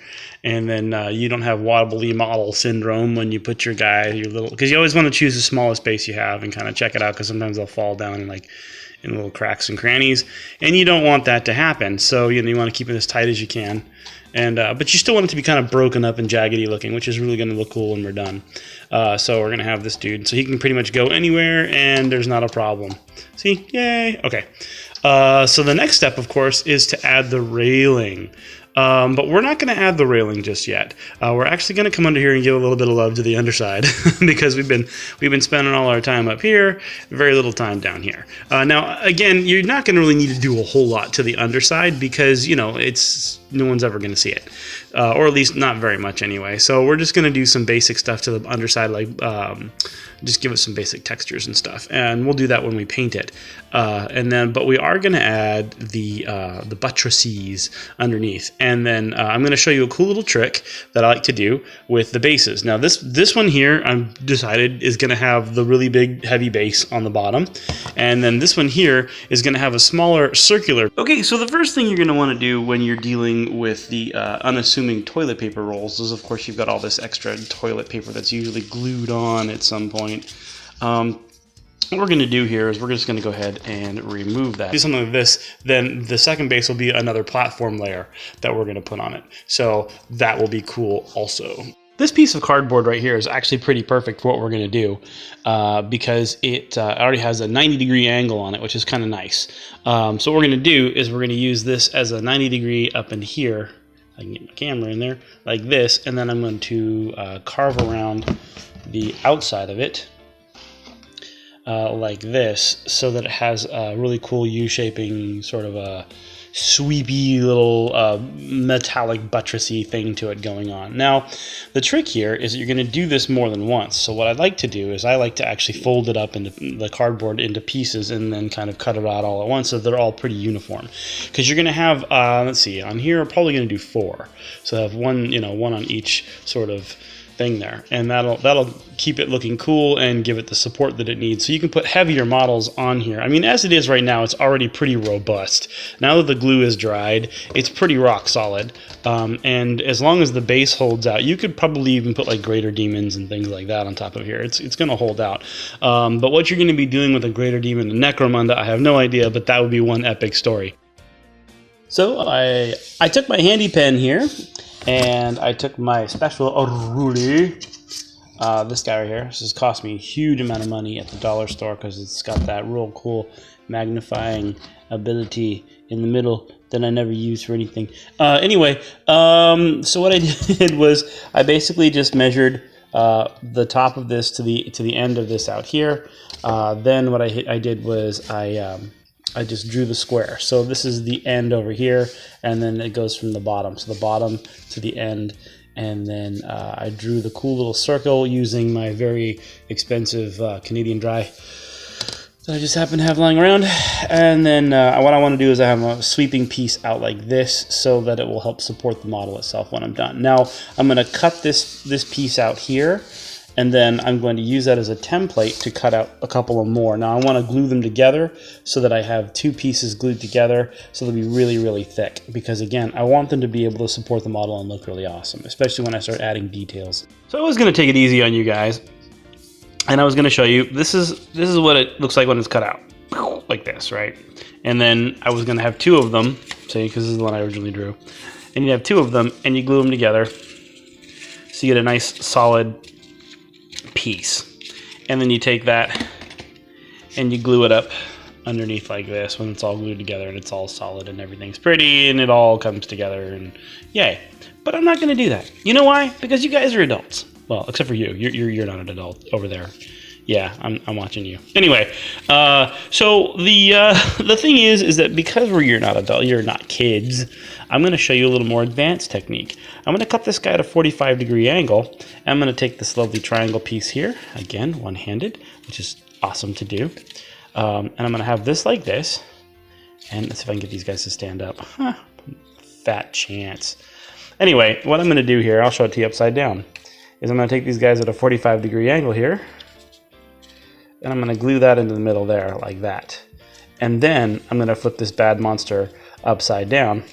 Speaker 2: And then you don't have wobbly model syndrome when you put your little, because you always want to choose the smallest space you have and kind of check it out, because sometimes they'll fall down in little cracks and crannies, and you don't want that to happen. So, you know, you want to keep it as tight as you can, and but you still want it to be kind of broken up and jaggedy looking, which is really going to look cool when we're done. So we're going to have this dude, so he can pretty much go anywhere, and there's not a problem. See? Yay! Okay. So the next step, of course, is to add the railing. But we're not going to add the railing just yet. We're actually going to come under here and give a little bit of love to the underside because we've been spending all our time up here, very little time down here. Now, again, you're not going to really need to do a whole lot to the underside because, you know, it's no one's ever going to see it, or at least not very much anyway. So we're just going to do some basic stuff to the underside, like just give it some basic textures and stuff, and we'll do that when we paint it. But we are going to add the buttresses underneath, and then I'm going to show you a cool little trick that I like to do with the bases. Now this one here, I'm decided is going to have the really big heavy base on the bottom, and then this one here is going to have a smaller circular. Okay, so the first thing you're going to want to do when you're dealing with the unassuming toilet paper rolls is, of course, you've got all this extra toilet paper that's usually glued on at some point. What we're going to do here is we're just going to go ahead and remove that. Do something like this, then the second base will be another platform layer that we're going to put on it. So that will be cool also. This piece of cardboard right here is actually pretty perfect for what we're going to do because it already has a 90-degree angle on it, which is kind of nice. So what we're going to do is we're going to use this as a 90-degree up in here. I can get my camera in there like this, and then I'm going to carve around the outside of it like this, so that it has a really cool U-shaping, sort of a sweepy little metallic buttressy thing to it going on. Now, the trick here is that you're going to do this more than once. So what I'd like to do is I like to actually fold it up into the cardboard into pieces and then kind of cut it out all at once so they're all pretty uniform. Because you're going to have, let's see, on here, we're probably going to do 4. So I have one, one on each sort of thing there, and that'll keep it looking cool and give it the support that it needs. So you can put heavier models on here. I mean, as it is right now, it's already pretty robust. Now that the glue is dried, it's pretty rock solid, and as long as the base holds out, you could probably even put like greater demons and things like that on top of here. It's going to hold out. But what you're going to be doing with a greater demon and Necromunda, I have no idea, but that would be one epic story. So I took my handy pen here, and I took my special ruler, this guy right here. This has cost me a huge amount of money at the dollar store because it's got that real cool magnifying ability in the middle that I never use for anything. Anyway, so what I did was I basically just measured the top of this to the end of this out here. Then what I did was I just drew the square. So this is the end over here, and then it goes from the bottom. So the bottom to the end, and then I drew the cool little circle using my very expensive Canadian Dry that I just happen to have lying around. And then what I want to do is I have a sweeping piece out like this so that it will help support the model itself when I'm done. Now I'm going to cut this piece out here, and then I'm going to use that as a template to cut out a couple of more. Now I want to glue them together so that I have 2 pieces glued together so they'll be really, really thick. Because again, I want them to be able to support the model and look really awesome, especially when I start adding details. So I was going to take it easy on you guys, and I was going to show you, this is what it looks like when it's cut out. Like this, right? And then I was going to have 2 of them, see, because this is the one I originally drew. And you have 2 of them, and you glue them together so you get a nice solid piece. And then you take that and you glue it up underneath like this when it's all glued together and it's all solid and everything's pretty and it all comes together, and yay. But I'm not going to do that. You know why? Because you guys are adults. Well, except for you. You're not an adult over there. Yeah, I'm watching you. Anyway, so the thing is that because you're not adult, you're not kids, I'm going to show you a little more advanced technique. I'm going to cut this guy at a 45-degree angle. I'm going to take this lovely triangle piece here, again, one-handed, which is awesome to do. And I'm going to have this like this. And let's see if I can get these guys to stand up. Huh, fat chance. Anyway, what I'm going to do here, I'll show it to you upside down, is I'm going to take these guys at a 45-degree angle here. And I'm going to glue that into the middle there, like that. And then I'm going to flip this bad monster upside down.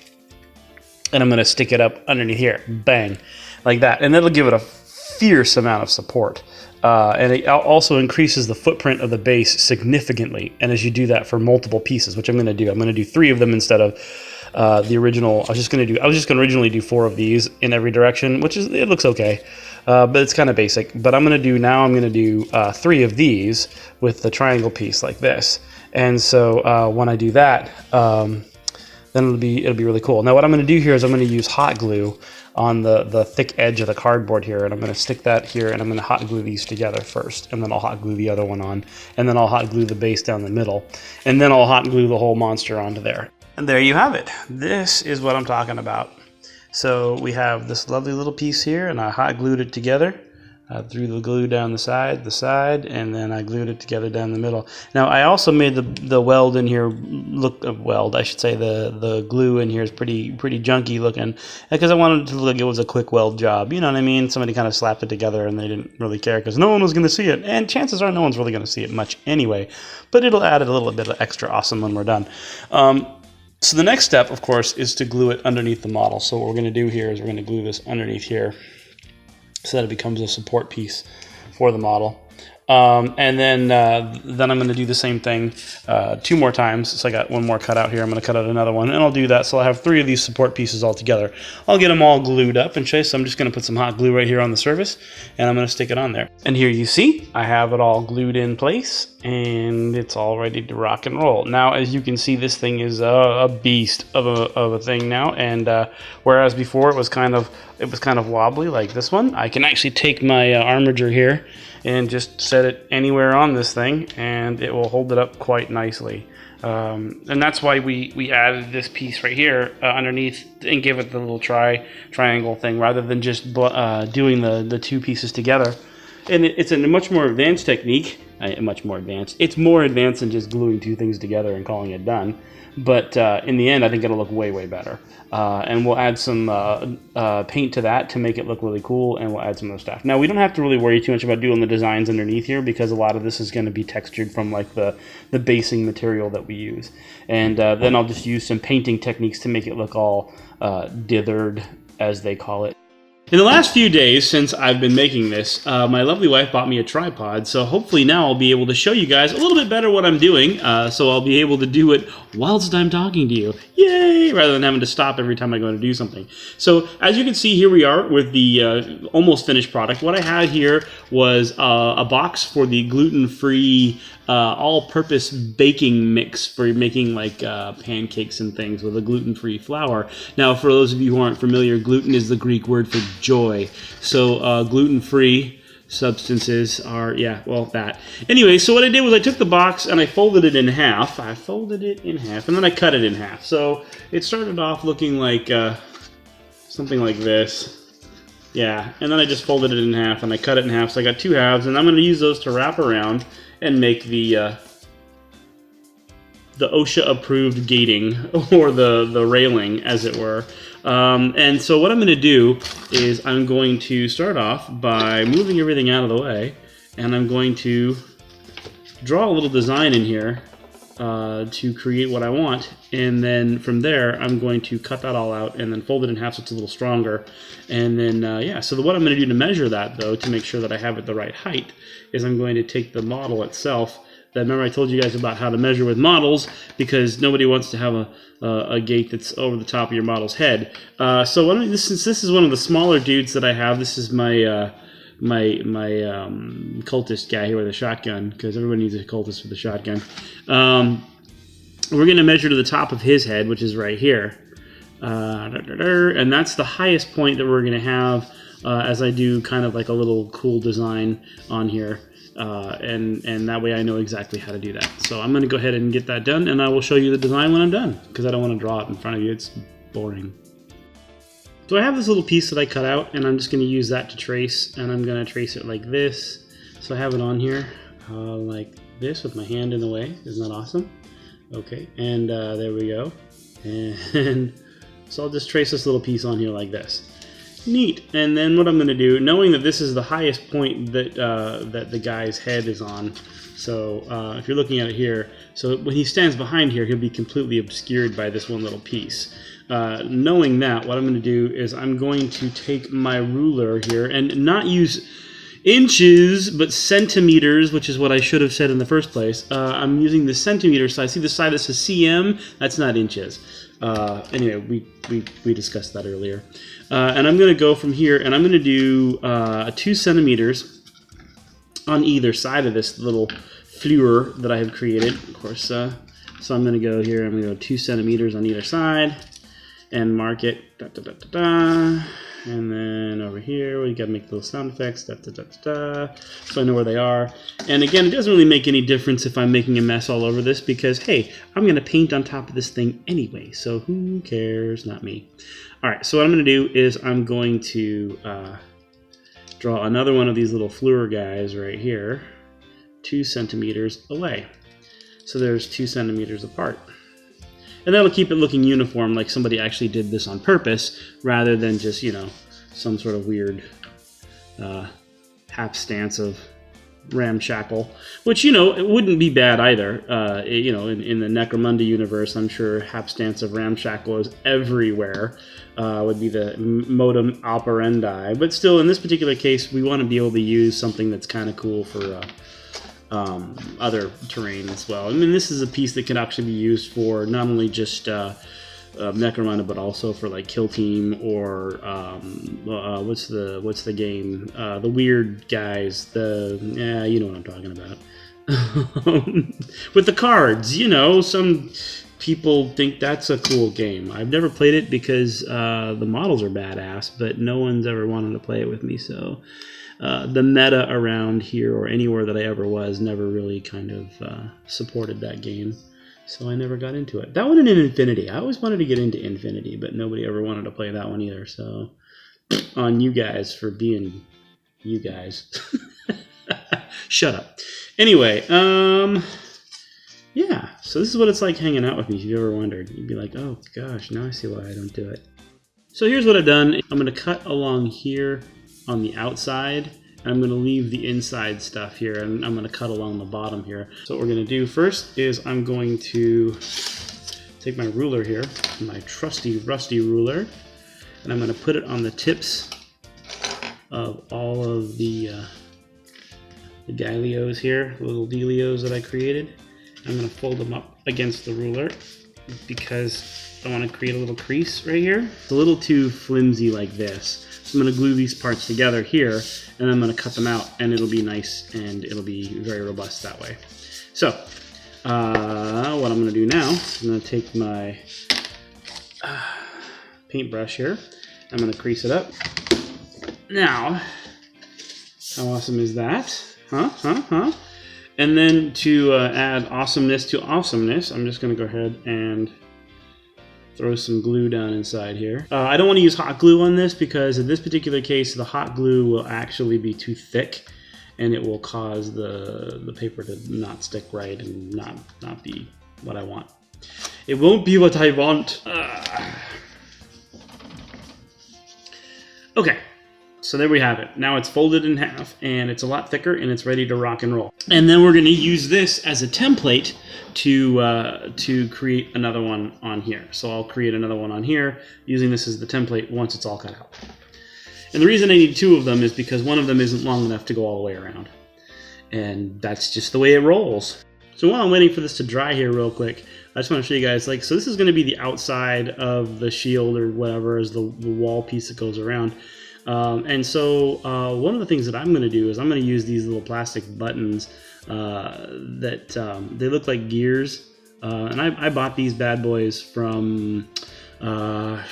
Speaker 2: And I'm going to stick it up underneath here. Bang. Like that. And that'll give it a fierce amount of support. And it also increases the footprint of the base significantly. And as you do that for multiple pieces, which I'm going to do. I'm going to do 3 of them instead of the original. I was just going to originally do 4 of these in every direction, which is, it looks okay. But it's kind of basic. But I'm going to do 3 of these with the triangle piece like this. And so when I do that, then it'll be really cool. Now what I'm going to do here is I'm going to use hot glue on the thick edge of the cardboard here, and I'm going to stick that here, and I'm going to hot glue these together first, and then I'll hot glue the other one on, and then I'll hot glue the base down the middle, and then I'll hot glue the whole monster onto there. And there you have it. This is what I'm talking about. So we have this lovely little piece here, and I hot glued it together. I threw the glue down the side, and then I glued it together down the middle. Now I also made the weld in here look I should say the glue in here is pretty junky looking, because I wanted it to look like it was a quick weld job. You know what I mean? Somebody kind of slapped it together and they didn't really care because no one was going to see it, and chances are no one's really going to see it much anyway. But it'll add a little bit of extra awesome when we're done. So the next step, of course, is to glue it underneath the model. So what we're going to do here is we're going to glue this underneath here, so that it becomes a support piece for the model. And then I'm going to do the same thing 2 more times. So I got 1 more cut out here. I'm going to cut out another one, and I'll do that. So I'll have 3 of these support pieces all together. I'll get them all glued up and show you. So I'm just going to put some hot glue right here on the surface, and I'm going to stick it on there. And here you see, I have it all glued in place, and it's all ready to rock and roll. Now, as you can see, this thing is a beast of a thing now. And whereas before it was kind of wobbly like this one, I can actually take my armature here and just set it anywhere on this thing, and it will hold it up quite nicely. And that's why we added this piece right here underneath and give it the little triangle thing rather than just doing the 2 pieces together. And it's a much more advanced technique. It's more advanced than just gluing 2 things together and calling it done. But in the end, I think it'll look way better. And we'll add some paint to that to make it look really cool, and we'll add some other stuff. Now, we don't have to really worry too much about doing the designs underneath here, because a lot of this is going to be textured from like the basing material that we use. And then I'll just use some painting techniques to make it look all dithered, as they call it. In the last few days since I've been making this, my lovely wife bought me a tripod, so hopefully now I'll be able to show you guys a little bit better what I'm doing, so I'll be able to do it whilst I'm talking to you. Yay! Rather than having to stop every time I go to do something. So as you can see, here we are with the almost finished product. What I had here was a box for the gluten-free all-purpose baking mix for making like pancakes and things with a gluten-free flour. Now, for those of you who aren't familiar, gluten is the Greek word for joy. So gluten-free substances are, yeah, well, that. Anyway, so what I did was I took the box and I folded it in half. And then I cut it in half. So it started off looking like something like this. Yeah, and then I just folded it in half and I cut it in half. So I got 2 halves, and I'm going to use those to wrap around and make the OSHA-approved gating, or the railing, as it were. And so what I'm going to do is I'm going to start off by moving everything out of the way, and I'm going to draw a little design in here to create what I want, and then from there I'm going to cut that all out and then fold it in half so it's a little stronger. And then yeah, so what I'm going to do to measure that, though, to make sure that I have it the right height, is I'm going to take the model itself. Remember I told you guys about how to measure with models, because nobody wants to have a gate that's over the top of your model's head. So since this is one of the smaller dudes that I have, this is my cultist guy here with a shotgun, because everybody needs a cultist with a shotgun. We're going to measure to the top of his head, which is right here. And that's the highest point that we're going to have as I do kind of like a little cool design on here. And that way I know exactly how to do that. So I'm going to go ahead and get that done, and I will show you the design when I'm done, because I don't want to draw it in front of you. It's boring. So I have this little piece that I cut out, and I'm just going to use that to trace, and I'm going to trace it like this. So I have it on here like this with my hand in the way. Isn't that awesome? Okay, and there we go. And so I'll just trace this little piece on here like this. Neat. And then what I'm going to do, knowing that this is the highest point that that the guy's head is on, so if you're looking at it here, so when he stands behind here, he'll be completely obscured by this one little piece. Knowing that, what I'm going to do is I'm going to take my ruler here and not use inches but centimeters, which is what I should have said in the first place. I'm using the centimeter size. See the side that says cm? That's not inches. Anyway, we discussed that earlier. And I'm going to go from here, and I'm going to do 2 centimeters on either side of this little fleur that I have created, of course. So I'm going to go here, I'm going to go 2 centimeters on either side and mark it. And then over here, we gotta make little sound effects, da, da, da, da, da, so I know where they are. And again, it doesn't really make any difference if I'm making a mess all over this because, hey, I'm gonna paint on top of this thing anyway, so who cares? Not me. All right, so what I'm gonna do is I'm going to draw another one of these little fluor guys right here, 2 centimeters away. So there's 2 centimeters apart. And that'll keep it looking uniform, like somebody actually did this on purpose, rather than just, you know, some sort of weird half stance of ramshackle, which, you know, it wouldn't be bad either. You know, in the Necromunda universe, I'm sure half stance of ramshackle is everywhere, would be the modum operandi. But still, in this particular case, we want to be able to use something that's kind of cool for other terrain as well. I mean, this is a piece that can actually be used for not only just Necromunda, but also for like Killteam or what's the game? The weird guys. You know what I'm talking about. With the cards, you know, some people think that's a cool game. I've never played it because the models are badass, but no one's ever wanted to play it with me, so. The meta around here or anywhere that I ever was never really kind of supported that game, so I never got into it. That one in Infinity. I always wanted to get into Infinity, but nobody ever wanted to play that one either, so on you guys for being you guys. Shut up. Anyway, yeah, so this is what it's like hanging out with me, if you've ever wondered. You'd be like, oh gosh, now I see why I don't do it. So here's what I've done. I'm going to cut along here on the outside, and I'm going to leave the inside stuff here, and I'm going to cut along the bottom here. So what we're going to do first is I'm going to take my ruler here, my trusty rusty ruler, and I'm going to put it on the tips of all of the galios here, the little dealios that I created. I'm going to fold them up against the ruler because I want to create a little crease right here. It's a little too flimsy like this. So I'm going to glue these parts together here, and I'm going to cut them out, and it'll be nice, and it'll be very robust that way. So, what I'm going to do now, I'm going to take my paintbrush here. I'm going to crease it up. Now, how awesome is that? Huh? And then to add awesomeness to awesomeness, I'm just going to go ahead and throw some glue down inside here. I don't want to use hot glue on this because in this particular case, the hot glue will actually be too thick and it will cause the paper to not stick right and not be what I want. It won't be what I want. Okay, so there we have it. Now it's folded in half and it's a lot thicker and it's ready to rock and roll. And then we're going to use this as a template to create another one on here. So I'll create another one on here using this as the template once it's all cut out. And the reason I need 2 of them is because one of them isn't long enough to go all the way around. And that's just the way it rolls. So while I'm waiting for this to dry here real quick, I just want to show you guys, like, so this is going to be the outside of the shield or whatever as the wall piece that goes around. And so one of the things that I'm going to do is I'm going to use these little plastic buttons that they look like gears. And I bought these bad boys from, where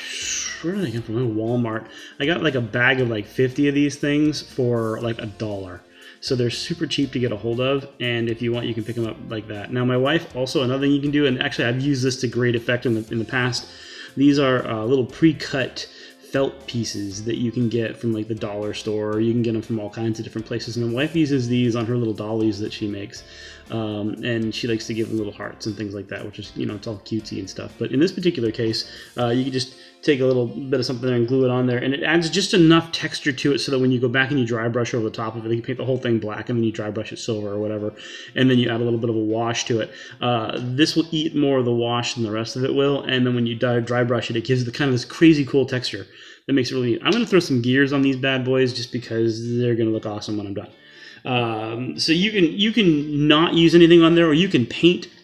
Speaker 2: did they come from? Walmart. I got like a bag of like 50 of these things for like $1. So they're super cheap to get a hold of, and if you want, you can pick them up like that. Now, my wife, also another thing you can do, and actually I've used this to great effect in the past, these are little pre-cut felt pieces that you can get from like the dollar store, or you can get them from all kinds of different places. And my wife uses these on her little dollies that she makes, and she likes to give them little hearts and things like that, which is, you know, it's all cutesy and stuff. But in this particular case, you can just take a little bit of something there and glue it on there, and it adds just enough texture to it so that when you go back and you dry brush over the top of it, you can paint the whole thing black and then you dry brush it silver or whatever, and then you add a little bit of a wash to it. This will eat more of the wash than the rest of it will, and then when you dry brush it, it gives the kind of this crazy cool texture that makes it really neat. I'm going to throw some gears on these bad boys just because they're going to look awesome when I'm done. So you can not use anything on there, or you can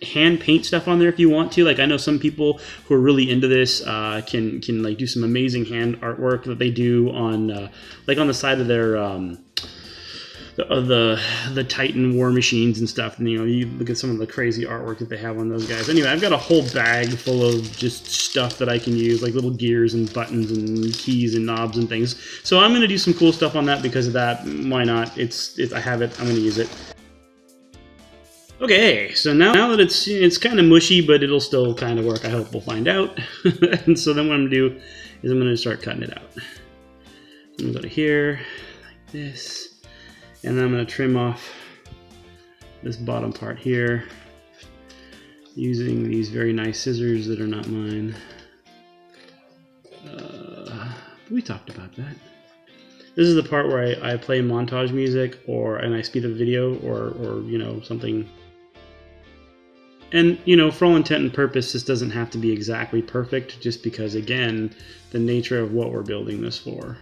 Speaker 2: hand paint stuff on there if you want to. Like, I know some people who are really into this can like do some amazing hand artwork that they do on like on the side of their
Speaker 1: the Titan war machines and stuff. And you look at some of the crazy artwork that they have on those guys. Anyway, I've got a whole bag full of just stuff that I can use, like little gears and buttons and keys and knobs and things. So I'm going to do some cool stuff on that because of that. Why not? I have it. I'm going to use it. Okay, so now that it's kind of mushy, but it'll still kind of work. I hope we'll find out. And so then what I'm going to do is I'm going to start cutting it out. I'm going to go to here, like this. And then I'm going to trim off this bottom part here using these very nice scissors that are not mine. We talked about that. This is the part where I play montage music and I speed up video or something. And, for all intent and purpose, this doesn't have to be exactly perfect just because, again, the nature of what we're building this for.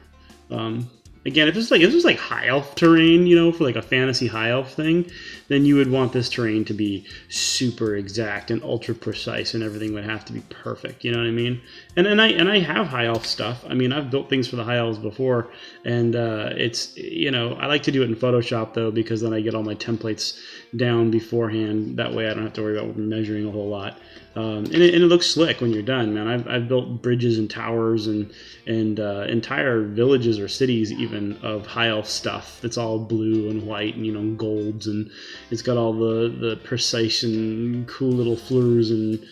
Speaker 1: Again, if this was like high elf terrain, for like a fantasy high elf thing, then you would want this terrain to be super exact and ultra precise, and everything would have to be perfect. You know what I mean? And I have high elf stuff. I mean, I've built things for the high elves before, and it's I like to do it in Photoshop though, because then I get all my templates down beforehand. That way, I don't have to worry about measuring a whole lot. And it looks slick when you're done, man. I've built bridges and towers and entire villages or cities even of high elf stuff that's all blue and white and golds, and it's got all the precise and cool little fleurs and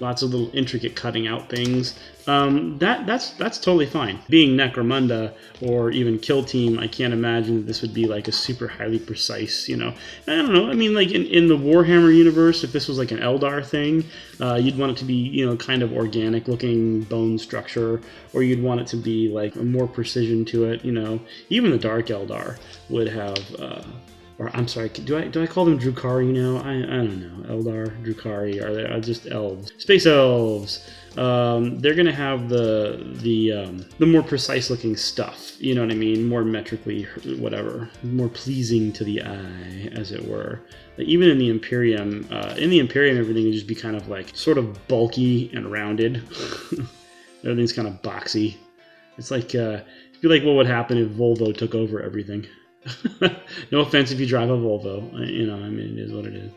Speaker 1: lots of little intricate cutting out things. That's totally fine. Being Necromunda or even Killteam, I can't imagine that this would be like a super highly precise, I don't know. I mean, like in the Warhammer universe, if this was like an Eldar thing, you'd want it to be, kind of organic looking bone structure, or you'd want it to be like more precision to it, Even the Dark Eldar would have, or I'm sorry, do I call them Drukhari now? I don't know. Eldar, Drukhari, are just elves. Space elves. They're gonna have the more precise looking stuff. You know what I mean? More metrically, whatever, more pleasing to the eye, as it were. Like even in the Imperium, everything would just be kind of like sort of bulky and rounded. Everything's kind of boxy. It's like it'd be like what would happen if Volvo took over everything. No offense if you drive a Volvo, it is what it is.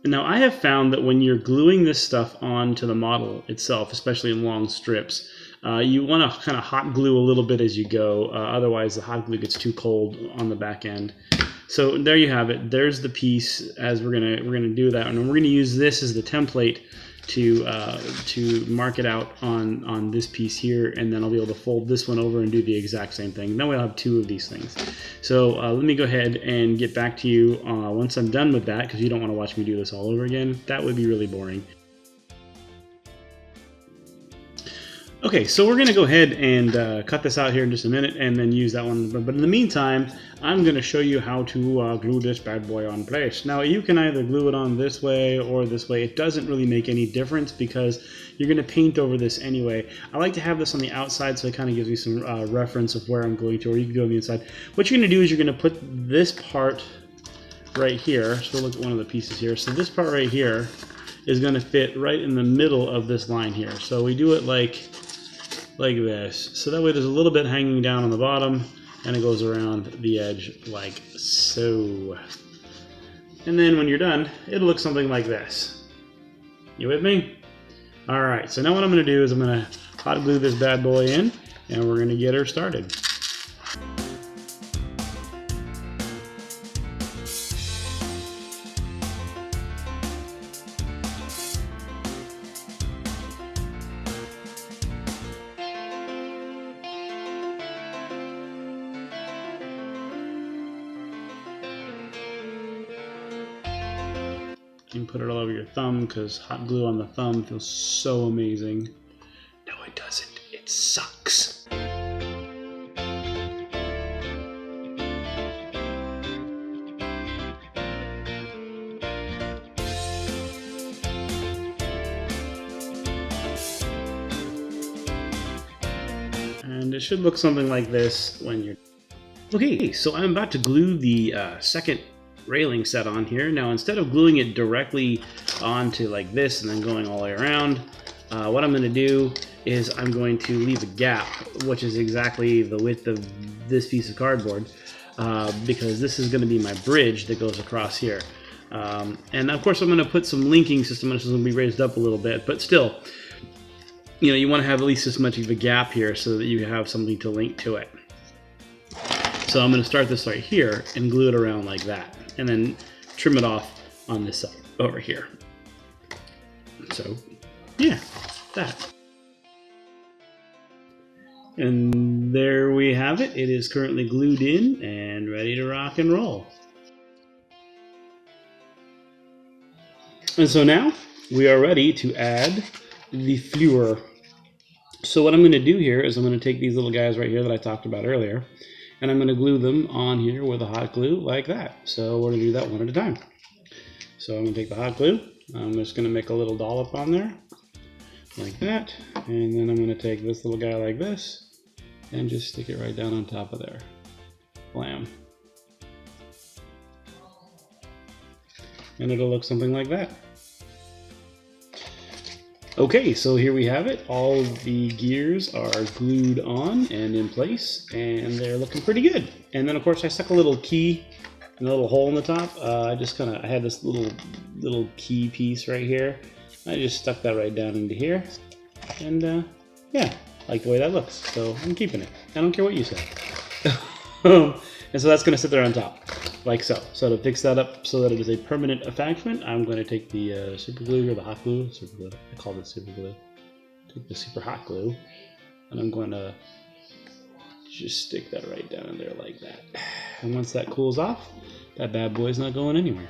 Speaker 1: Now, I have found that when you're gluing this stuff onto the model itself, especially in long strips, you want to kind of hot glue a little bit as you go. Otherwise, the hot glue gets too cold on the back end. So there you have it. There's the piece. As we're gonna do that, and we're gonna use this as the template to mark it out on this piece here, and then I'll be able to fold this one over and do the exact same thing. Then we'll have two of these things. So let me go ahead and get back to you once I'm done with that, because you don't want to watch me do this all over again. That would be really boring. Okay, so we're going to go ahead and cut this out here in just a minute and then use that one. But in the meantime, I'm going to show you how to glue this bad boy on place. Now, you can either glue it on this way or this way. It doesn't really make any difference because you're going to paint over this anyway. I like to have this on the outside so it kind of gives me some reference of where I'm gluing to, or you can go on the inside. What you're going to do is you're going to put this part right here. So we'll look at one of the pieces here. So this part right here is going to fit right in the middle of this line here. So we do it like this. So that way there's a little bit hanging down on the bottom, and it goes around the edge like so. And then when you're done, it'll look something like this. You with me? All right, so now what I'm gonna do is I'm gonna hot glue this bad boy in, and we're gonna get her started. You can put it all over your thumb because hot glue on the thumb feels so amazing. No, it doesn't. It sucks. And it should look something like this when you're... Okay, so I'm about to glue the second railing set on here. Now, instead of gluing it directly onto like this and then going all the way around, what I'm going to do is I'm going to leave a gap, which is exactly the width of this piece of cardboard, because this is going to be my bridge that goes across here. And of course I'm going to put some linking system, this is going to be raised up a little bit, but still, you know, you want to have at least this much of a gap here so that you have something to link to it. So I'm going to start this right here and glue it around like that, and then trim it off on this side over here. So yeah, that. And there we have it. It is currently glued in and ready to rock and roll. And so now we are ready to add the fleur. So what I'm going to do here is I'm going to take these little guys right here that I talked about earlier, and I'm going to glue them on here with a hot glue like that. So we're going to do that one at a time. So I'm going to take the hot glue. I'm just going to make a little dollop on there like that, and then I'm going to take this little guy like this and just stick it right down on top of there. Blam. And it'll look something like that. Okay, so here we have it. All the gears are glued on and in place, and they're looking pretty good. And then of course I stuck a little key and a little hole in the top. I had this little key piece right here. I just stuck that right down into here, and yeah, I like the way that looks, so I'm keeping it. I don't care what you say. And so that's going to sit there on top, like so. So to fix that up so that it is a permanent attachment, I'm going to take the super glue or the hot glue. Super glue. I call it super glue. Take the super hot glue, and I'm going to just stick that right down in there like that. And once that cools off, that bad boy's not going anywhere.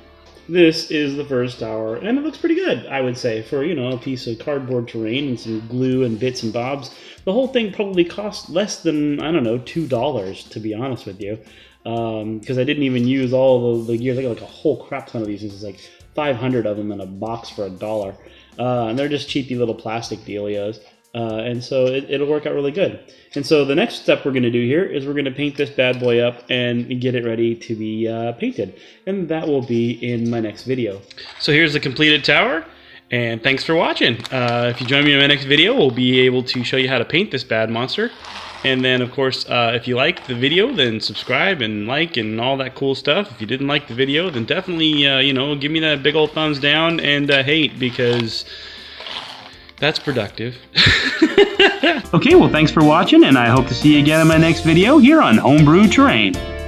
Speaker 1: This is the first tower, and it looks pretty good, I would say, for, you know, a piece of cardboard terrain and some glue and bits and bobs. The whole thing probably cost less than, I don't know, $2, to be honest with you, because I didn't even use all the gears. I got like a whole crap ton of these. It's like 500 of them in a box for $1, and they're just cheapy little plastic dealios. And so it'll work out really good. And so the next step we're going to do here is we're going to paint this bad boy up and get it ready to be painted. And that will be in my next video. So here's the completed tower. And thanks for watching. If you join me in my next video, we'll be able to show you how to paint this bad monster. And then, of course, if you liked the video, then subscribe and like and all that cool stuff. If you didn't like the video, then definitely, you know, give me that big old thumbs down and hate, because that's productive. Okay, well, thanks for watching, and I hope to see you again in my next video here on Homebrew Terrain.